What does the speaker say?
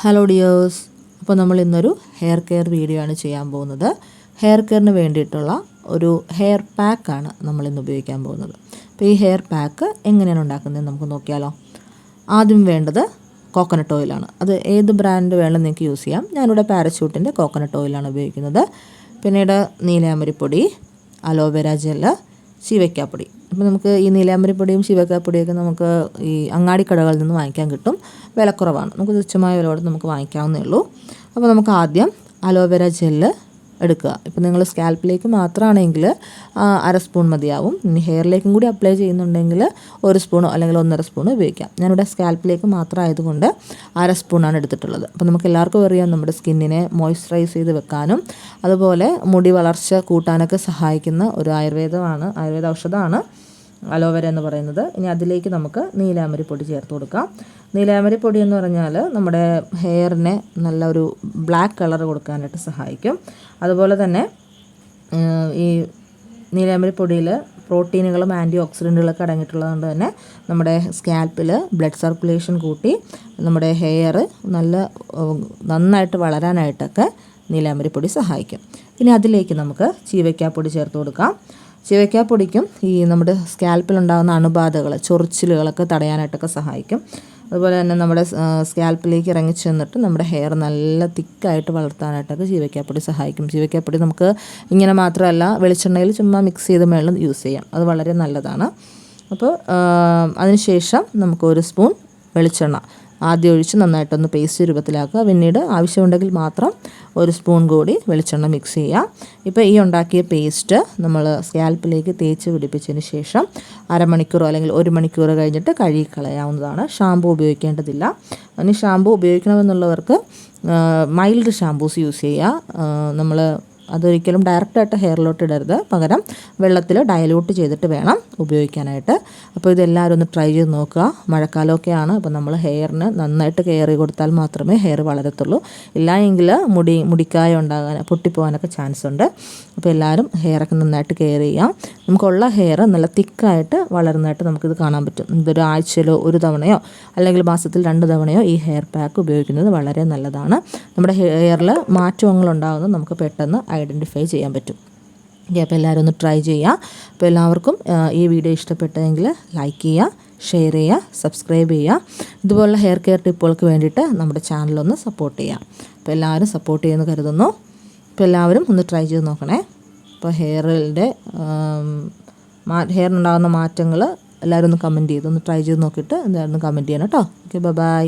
Hello dears, അപ്പോൾ നമ്മൾ ഇന്നൊരു ഹെയർ കെയർ വീഡിയോ ആണ് ചെയ്യാൻ പോകുന്നത്. ഹെയർ കെയറിന് വേണ്ടിയിട്ടുള്ള ഒരു ഹെയർ പാക്കാണ് നമ്മളിന്ന് ഉപയോഗിക്കാൻ പോകുന്നത്. അപ്പോൾ ഈ ഹെയർ പാക്ക് എങ്ങനെയാണ് ഉണ്ടാക്കുന്നത് നമുക്ക് നോക്കിയാലോ. ആദ്യം വേണ്ടത് കോക്കനട്ട് ഓയിലാണ്. അത് ഏത് ബ്രാൻഡ് വേണമെന്ന് നിങ്ങൾക്ക് യൂസ് ചെയ്യാം. ഞാനിവിടെ പാരച്യൂട്ടിൻ്റെ കോക്കനട്ട് ഓയിലാണ് ഉപയോഗിക്കുന്നത്. പിന്നീട് നീലാമരിപ്പൊടി, അലോവേര ജെല്ല്, ചീവയ്ക്കാപ്പൊടി. അപ്പോൾ നമുക്ക് ഈ നീലാമ്പരിപ്പൊടിയും ശിവക്കാപ്പൊടിയൊക്കെ നമുക്ക് ഈ അങ്ങാടിക്കടകളിൽ നിന്ന് വാങ്ങിക്കാൻ കിട്ടും. വിലക്കുറവാണ്, നമുക്ക് തുച്ഛമായ വിലയോടെ നമുക്ക് വാങ്ങിക്കാവുന്നേ ഉള്ളൂ. അപ്പോൾ നമുക്ക് ആദ്യം അലോവേര ജെല്ല് എടുക്കുക. ഇപ്പോൾ നിങ്ങൾ സ്കാൽപ്പിലേക്ക് മാത്രമാണെങ്കിൽ അര സ്പൂൺ മതിയാവും. ഇനി ഹെയറിലേക്കും കൂടി അപ്ലൈ ചെയ്യുന്നുണ്ടെങ്കിൽ 1 സ്പൂണോ അല്ലെങ്കിൽ 1.5 സ്പൂണോ ഉപയോഗിക്കാം. ഞാനിവിടെ സ്കാൽപ്പിലേക്ക് മാത്രം ആയതുകൊണ്ട് അര സ്പൂണാണ് എടുത്തിട്ടുള്ളത്. അപ്പോൾ നമുക്ക് എല്ലാവർക്കും അറിയാം, നമ്മുടെ സ്കിന്നിനെ മോയ്സ്ചറൈസ് ചെയ്ത് വെക്കാനും അതുപോലെ മുടി വളർച്ച കൂട്ടാനൊക്കെ സഹായിക്കുന്ന ഒരു ആയുർവേദ ഔഷധമാണ് അലോവേര എന്ന് പറയുന്നത്. ഇനി അതിലേക്ക് നമുക്ക് നീലാമരിപ്പൊടി ചേർത്ത് കൊടുക്കാം. നീലാമരിപ്പൊടി എന്ന് പറഞ്ഞാൽ നമ്മുടെ ഹെയറിനെ നല്ലൊരു ബ്ലാക്ക് കളർ കൊടുക്കാനായിട്ട് സഹായിക്കും. അതുപോലെ തന്നെ ഈ നീലാമരിപ്പൊടിയിൽ പ്രോട്ടീനുകളും ആൻറ്റി ഓക്സിഡൻറ്റുകളൊക്കെ അടങ്ങിയിട്ടുള്ളതുകൊണ്ട് തന്നെ നമ്മുടെ സ്കാൽപ്പിൽ ബ്ലഡ് സർക്കുലേഷൻ കൂട്ടി നമ്മുടെ ഹെയർ നന്നായിട്ട് വളരാനായിട്ടൊക്കെ നീലാമരിപ്പൊടി സഹായിക്കും. ഇനി അതിലേക്ക് നമുക്ക് ചീവയ്ക്കാപ്പൊടി ചേർത്ത് കൊടുക്കാം. ചീവയ്ക്കാപ്പൊടിക്കും ഈ നമ്മുടെ സ്കാൽപ്പിലുണ്ടാകുന്ന അണുബാധകൾ, ചൊറിച്ചിലുകളൊക്കെ തടയാനായിട്ടൊക്കെ സഹായിക്കും. അതുപോലെ തന്നെ നമ്മുടെ സ്കാൽപ്പിലേക്ക് ഇറങ്ങി ചെന്നിട്ട് നമ്മുടെ ഹെയർ നല്ല തിക്കായിട്ട് വളർത്താനായിട്ടൊക്കെ ചീവയ്ക്കാപ്പൊടി സഹായിക്കും. ചീവയ്ക്കാപ്പൊടി നമുക്ക് ഇങ്ങനെ മാത്രമല്ല, വെളിച്ചെണ്ണയിൽ ചുമ്മാ മിക്സ് ചെയ്ത് മേളിൽ യൂസ് ചെയ്യാം. അത് വളരെ നല്ലതാണ്. അപ്പോൾ അതിനുശേഷം നമുക്ക് 1 സ്പൂൺ വെളിച്ചെണ്ണ ആദ്യം ഒഴിച്ച് നന്നായിട്ടൊന്ന് പേസ്റ്റ് രൂപത്തിലാക്കുക. പിന്നീട് ആവശ്യമുണ്ടെങ്കിൽ മാത്രം 1 സ്പൂൺ കൂടി വെളിച്ചെണ്ണ മിക്സ് ചെയ്യുക. ഇപ്പോൾ ഈ ഉണ്ടാക്കിയ പേസ്റ്റ് നമ്മൾ സ്കാൽപ്പിലേക്ക് തേച്ച് പിടിപ്പിച്ചതിന് ശേഷം അരമണിക്കൂറോ അല്ലെങ്കിൽ 1 മണിക്കൂർ കഴിഞ്ഞിട്ട് കഴുകിക്കളയാവുന്നതാണ്. ഷാമ്പു ഉപയോഗിക്കേണ്ടതില്ല. ഇനി ഷാമ്പു ഉപയോഗിക്കണമെന്നുള്ളവർക്ക് മൈൽഡ് ഷാമ്പൂസ് യൂസ് ചെയ്യുക. അതൊരിക്കലും ഡയറക്റ്റായിട്ട് ഹെയറിലോട്ട് ഇടരുത്. പകരം വെള്ളത്തിൽ ഡയലൂട്ട് ചെയ്തിട്ട് വേണം ഉപയോഗിക്കാനായിട്ട്. അപ്പോൾ ഇതെല്ലാവരും ഒന്ന് ട്രൈ ചെയ്ത് നോക്കുക. മഴക്കാലമൊക്കെയാണ്, അപ്പോൾ നമ്മൾ ഹെയറിന് നന്നായിട്ട് കെയർ ചെയ്ത് കൊടുത്താൽ മാത്രമേ ഹെയർ വളരത്തുള്ളൂ. ഇല്ല എങ്കിൽ മുടിക്കായ ഉണ്ടാകാൻ, പൊട്ടിപ്പോകാനൊക്കെ ചാൻസ് ഉണ്ട്. അപ്പോൾ എല്ലാവരും ഹെയറൊക്കെ നന്നായിട്ട് കെയർ ചെയ്യാം. നമുക്കുള്ള ഹെയർ നല്ല തിക്കായിട്ട് വളരുന്നതായിട്ട് നമുക്കിത് കാണാൻ പറ്റും. ഇതൊരു ആഴ്ചയിലോ 1 തവണയോ അല്ലെങ്കിൽ മാസത്തിൽ 2 തവണയോ ഈ ഹെയർ പാക്ക് ഉപയോഗിക്കുന്നത് വളരെ നല്ലതാണ്. നമ്മുടെ ഹെയറിൽ മാറ്റങ്ങളുണ്ടാകുന്നത് നമുക്ക് പെട്ടെന്ന് ഐഡൻറ്റിഫൈ ചെയ്യാൻ പറ്റും. അപ്പോൾ എല്ലാവരും ഒന്ന് ട്രൈ ചെയ്യുക. അപ്പോൾ എല്ലാവർക്കും ഈ വീഡിയോ ഇഷ്ടപ്പെട്ടെങ്കിൽ ലൈക്ക് ചെയ്യുക, ഷെയർ ചെയ്യുക, സബ്സ്ക്രൈബ് ചെയ്യുക. ഇതുപോലുള്ള ഹെയർ കെയർ ടിപ്പുകൾക്ക് വേണ്ടിയിട്ട് നമ്മുടെ ചാനലൊന്ന് സപ്പോർട്ട് ചെയ്യുക. അപ്പോൾ എല്ലാവരും സപ്പോർട്ട് ചെയ്യുമെന്ന് കരുതുന്നു. അപ്പോൾ എല്ലാവരും ഒന്ന് ട്രൈ ചെയ്ത് നോക്കണേ. അപ്പോൾ ഹെയറിനുണ്ടാകുന്ന മാറ്റങ്ങൾ എല്ലാവരും ഒന്ന് കമൻറ്റ് ചെയ്ത് ഒന്ന് ട്രൈ ചെയ്ത് നോക്കിയിട്ട് എന്തായാലും കമൻറ്റ് ചെയ്യണം കേട്ടോ. Okay, by.